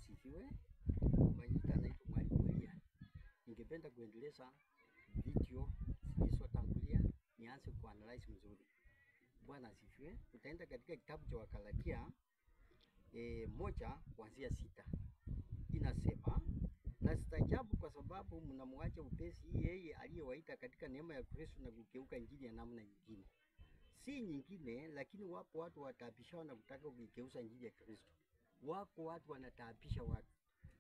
asifiwe. Majina naitwa Mwalimu Elia. Ningependa kuendeleza video zilizotangulia, nianze kuanalyze mzuri. Bwana asifiwe. Tutaenda katika kitabu cha Wagalatia 1:6. Inasema, na sitajabu kwa sababu mnamwacha upesi yeye aliyewaita katika neema ya Kristo na kugeuka injili ya namna nyingine. Si nyingine, lakini wapo watu wataabishao na kutaka kugeuza injili ya Kristo. Wako watu wanataabisha watu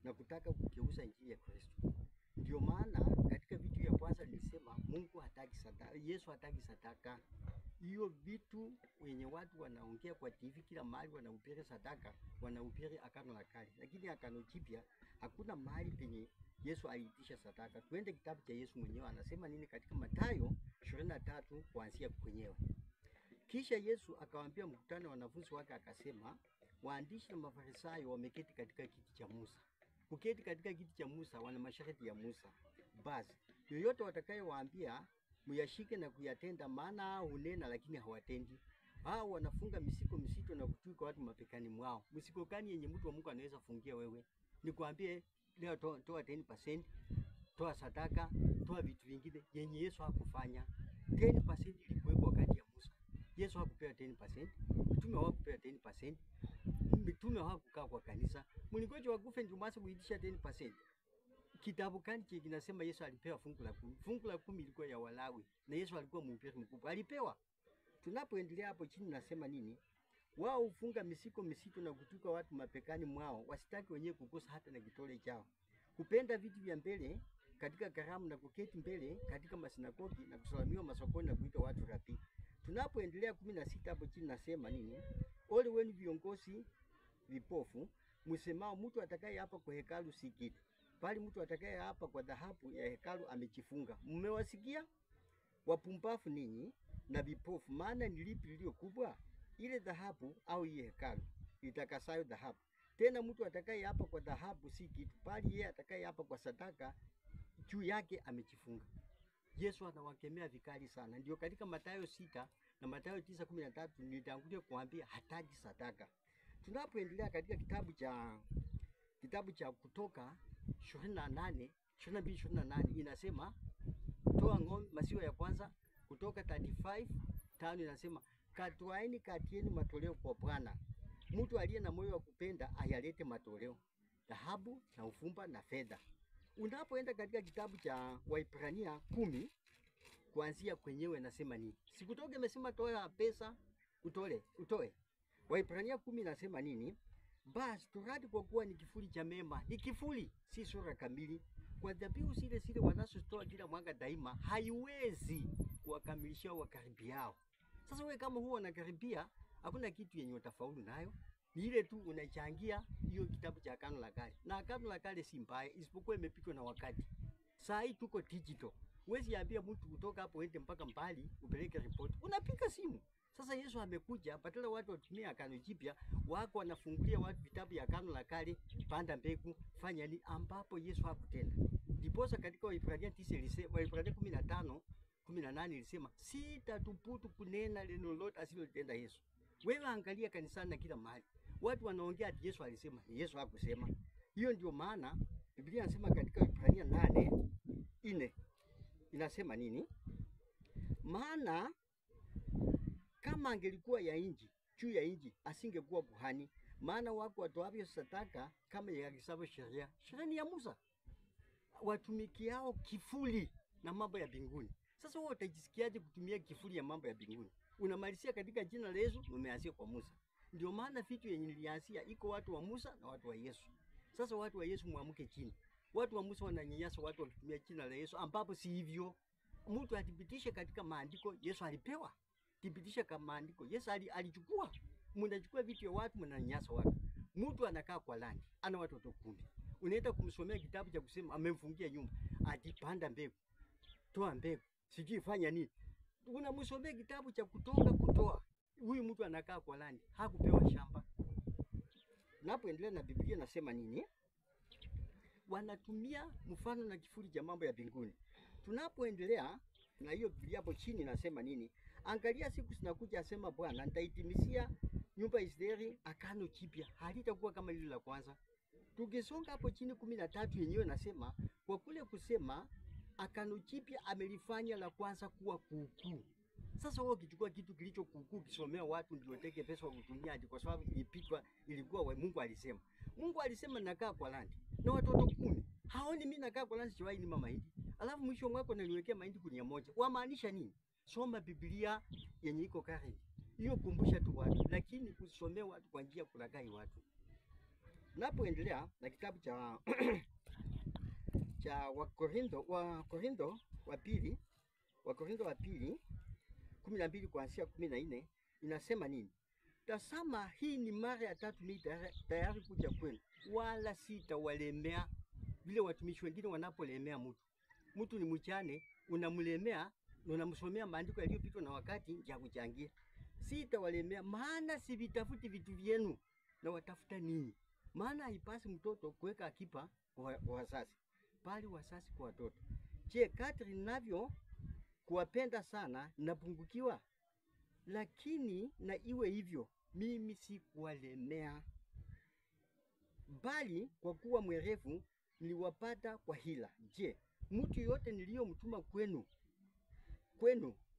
na kutaka kugeuza injili ya Kristo. Ndio maana katika vitu ya kwanza nilisema Mungu hataki sadaka, Yesu hataki sadaka. Hiyo vitu wenye watu wanaongea kwa TV kila mahali wanahubiri sadaka, wanahubiri Agano la Kale. Lakini Agano Jipya hakuna mahali penye Yesu aliitisha sadaka. Tuende kitabu cha Yesu mwenyewe anasema nini katika Mathayo 23 kuanzia kwenyewe. Kisha Yesu akawaambia mkutano wa wanafunzi wake akasema, waandishi na Mafarisayo wameketi katika kiti cha Musa. Kuketi katika kiti cha Musa wana masharti ya Musa. Basi yoyote watakayowaambia muyashike na kuyatenda, maana hunena lakini hawatendi. Hao wanafunga misiko misito na kutwika watu mapekani mwao. Misiko gani yenye mtu wa Mungu anaweza fungia wewe? Nikwambie leo toa 10%, toa sadaka, toa vitu vingine yenye Yesu hakufanya. 10% ilikuwa wakati ya Musa. Yesu hakupewa 10%, mitume hawakupewa 10%, mitume hawakukaa kwa kanisa. Mlingoja wakufe ndio mwasa kuitisha 10%. Kitabu gani kinasema Yesu alipewa fungu la 10? Fungu la 10 ilikuwa ya Walawi na Yesu alikuwa mhubiri mkubwa. Alipewa. Tunapoendelea hapo chini nasema nini? Wao hufunga misiko misito na kutuka watu mapekani mwao, wasitaki wenyewe kukosa hata na kitole chao. Kupenda vitu vya mbele katika karamu na kuketi mbele katika masinagogi na kusalimiwa masokoni na kuita watu rabi. Tunapoendelea 16 hapo chini nasema nini? Ole wenu viongozi vipofu, msemao mtu atakaye hapa kwa hekalu si kitu, bali mtu atakaye hapa kwa dhahabu ya hekalu amejifunga. Mmewasikia? Wapumbavu ninyi na vipofu, maana ni lipi lililo kubwa, ile dhahabu au ile hekalu itakasayo dhahabu? Tena mtu atakaye hapa kwa dhahabu si kitu, bali yeye atakaye hapa kwa sadaka juu yake amejifunga. Yesu anawakemea vikali sana. Ndio katika Mathayo 6 na Mathayo 9:13 nilitangulia kuambia hataki sadaka. Tunapoendelea katika kitabu cha Kutoka 22:28 inasema toa ng'ombe maziwa ya kwanza. Kutoka 35:5 inasema katwaeni kati yenu matoleo kwa Bwana. Mtu aliye na moyo wa kupenda ayalete matoleo, dhahabu na ufumba na fedha. Unapoenda katika kitabu cha Waibrania 10 kuanzia kwenyewe nasema nini? Sikutoke imesema toa pesa utoe. Waibrania 10 nasema nini? Basi torati kwa kuwa ni kifuli cha mema, ni kifuli, si sura kamili. Kwa dhabihu zile wanazotoa kila mwaka daima haiwezi kuwakamilishia wakaribiao. Sasa wewe kama huwa unakaribia, hakuna kitu yenye utafaulu nayo. Ni ile tu unachangia hiyo kitabu cha Agano la Kale. Na Agano la Kale si mbaya, isipokuwa imepitwa na wakati. Saa hii tuko digital. Huwezi ambia mtu kutoka hapo ende mpaka mbali upeleke report. Unapiga simu. Sasa Yesu amekuja, badala watu watumie Agano Jipya, wako wanafungulia watu vitabu ya Agano la Kale, panda mbegu, fanya ni ambapo Yesu hakutenda. Ndiposa katika Waibrania 15:18 ilisema, sitathubutu kunena neno lolote asilotenda Yesu. Wewe angalia kanisani na kila mahali watu wanaongea ati Yesu alisema, Yesu hakusema. Hiyo ndio maana Biblia inasema katika Waibrania 8:4 inasema nini? Maana kama angelikuwa ya inji, juu ya inji asingekuwa kuhani, maana wako watoavyo sadaka kama yagisavyo sheria. Sheria ni ya Musa. Watumikiao kifuli na mambo ya mbinguni. Sasa wewe utajisikiaje kutumia kifuli ya mambo ya mbinguni? Unamalizia katika jina la Yesu, umeanzia kwa Musa. Ndio maana vitu yenye nilianzia iko watu wa Musa na watu wa Yesu. Sasa watu wa Yesu muamke chini. Watu wa Musa wananyanyasa watu wakitumia jina la Yesu ambapo si hivyo. Mtu athibitishe katika maandiko Yesu alipewa. Thibitisha kama maandiko Yesu alichukua. Mnachukua vitu ya watu mnanyanyasa watu. Mtu anakaa kwa landi, ana watoto 10. Unaenda kumsomea kitabu cha kusema amemfungia nyumba, atipanda mbegu, toa mbegu, sijui fanya nini. Unamsomea kitabu cha kutoa. Huyu mtu anakaa kwa landi, hakupewa shamba. Napoendelea na Biblia nasema nini? Wanatumia mfano na kifuli cha mambo ya mbinguni. Tunapoendelea na hiyo Biblia hapo chini nasema nini? Angalia siku zinakuja asema Bwana, nitaitimizia nyumba ya Israeli Agano Jipya halitakuwa kama lile la kwanza. Tukisonga hapo chini 13 yenyewe nasema kwa kule kusema Agano Jipya amelifanya la kwanza kuwa kuukuu. Sasa wao kichukua kitu kilicho kuukuu kisomea watu ndio teke pesa wa kutumia kwa sababu ilikuwa Mungu alisema. Mungu alisema nakaa kwa landi na watoto 10. Haoni mimi nakaa kwa landi siwai ni mama hidi. Alafu mwisho mwako naliwekea mahindi gunia moja. Wamaanisha nini? Soma Biblia yenye iko current. Hiyo kumbusha tu watu, lakini kusomea watu kwa njia kulaghai watu. Napoendelea na kitabu cha cha Wakorintho wa pili 12 kuanzia 14 inasema nini? Tazama, hii ni mara ya 3 mimi tayari kuja kwenu, wala sitawalemea vile watumishi wengine wanapolemea mtu. Mtu ni mchane, unamlemea na unamsomea maandiko yaliyopitwa na wakati ya kuchangia. Sitawalemea, maana sivitafuti vitu vyenu na watafuta ninyi. Maana haipasi mtoto kuweka akiba kwa wazazi, bali wazazi kwa watoto. Je, kadri ninavyo kuwapenda sana napungukiwa? Lakini na iwe hivyo, mimi si kuwalemea, bali kwa kuwa mwerevu niliwapata kwa hila. Je, mtu yote niliyomtuma kwenu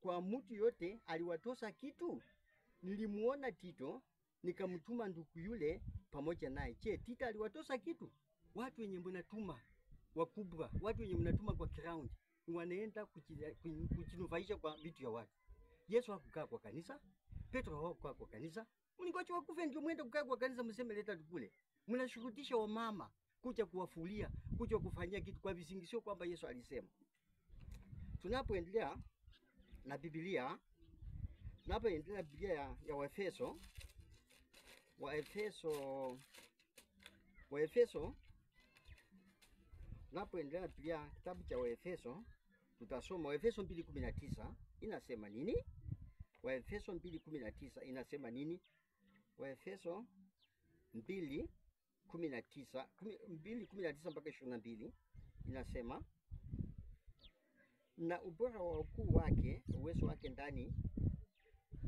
kwa mtu yote aliwatosa kitu? Nilimuona Tito nikamtuma ndugu yule pamoja naye. Je, Tito aliwatosa kitu? Watu wenye mnatuma wakubwa, watu wenye mnatuma kwa ground wanaenda kujinufaisha kwa vitu ya watu. Yesu hakukaa kwa kanisa, Petro hakukaa kwa kanisa. Mlingoje wakufe ndio muende kukaa kwa kanisa mseme leta tukule. Mnashurutisha wamama kuja kuwafulia, kuja kufanyia kitu kwa visingisio kwamba Yesu alisema. Tunapoendelea na Biblia, ya Waefeso, napoendelea pia kitabu cha Waefeso, tutasoma Waefeso 2:19 inasema nini? Waefeso 2:19 inasema nini? Waefeso 2:19 mpaka 22 inasema, na ubora wa ukuu wake, uwezo wake ndani.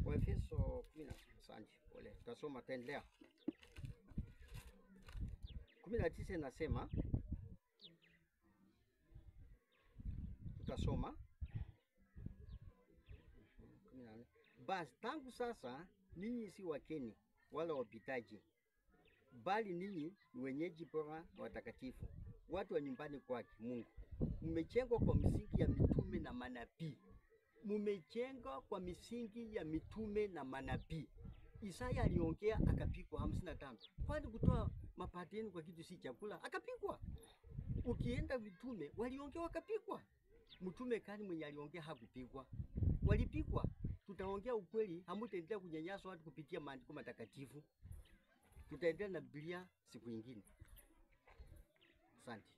Waefeso 10 tutasoma tena. 19 inasema, tutasoma 14. Basi tangu sasa ninyi si wakeni wala wapitaji, bali ninyi ni wenyeji bora watakatifu, watu wa nyumbani kwake Mungu. Mmejengwa kwa misingi ya mitume na manabii. Mmejengwa kwa misingi ya mitume na manabii. Isaya aliongea akapigwa 55. Kwani kutoa mapato yenu kwa kitu si chakula? Akapigwa. Ukienda mitume waliongea wakapigwa. Mtume kani mwenye aliongea hakupigwa? Walipigwa. Tutaongea ukweli, hamutaendelea kunyanyasa watu kupitia maandiko matakatifu. Tutaendelea na Biblia siku nyingine. Asante.